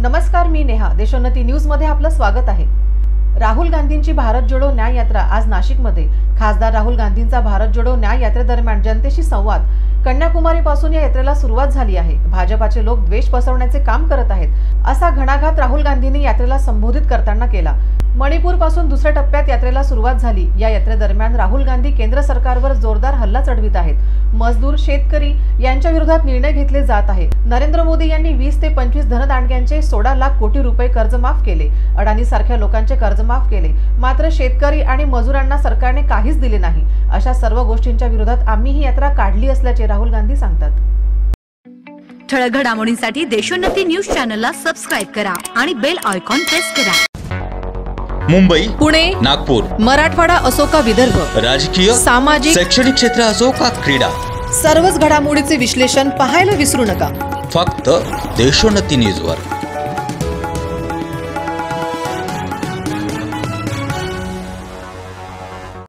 नमस्कार, मी नेहा. देशोन्नती न्यूज मध्ये आपलं स्वागत आहे. राहुल गांधींची भारत जोडो न्याय यात्रा आज नाशिकमध्ये. खासदार राहुल गांधींचा भारत जोडो न्याय यात्रेदरम्यान जनतेशी संवाद. कन्याकुमारी पासून या यात्रेला सुरुवात झाली आहे. भाजपाचे लोक द्वेष पसरवण्याचे काम करत आहेत, असा घणाघात राहुल गांधींनी यात्रेला संबोधित करताना केला. मणिपूर पासून दुसऱ्या टप्प्यात यात्रेला सुरुवात झाली. या यात्रेदरम्यान राहुल गांधी केंद्र सरकारवर जोरदार हल्ला चढवित आहेत. मजदूर, शेतकरी यांच्या विरोधात निर्णय घेतले जात आहे. नरेंद्र मोदी यांनी 20 ते 25 धनदांडग्यांचे 16 लाख कोटी रुपये कर्ज माफ केले. अडाणी सारख्या लोकांचे कर्ज माफ केले. मात्र शेतकरी आणि मजुरांना सरकारने काहीच दिले नाही. अशा सर्व गोष्टींच्या विरोधात आम्ही ही यात्रा काढली असल्याचे राहुल गांधी सांगतात. ठळक घडामोडींसाठी देशोन्नती न्यूज चॅनलला सबस्क्राइब करा आणि बेल आयकॉन प्रेस करा. मुंबई, पुणे, नागपूर, मराठवाडा असो का विदर्भ, राजकीय, सामाजिक, शैक्षणिक क्षेत्र असो का क्रीडा, सर्वच घडामोडीचे विश्लेषण पाहायला विसरू नका. फक्त देशोन्नती न्यूजवर.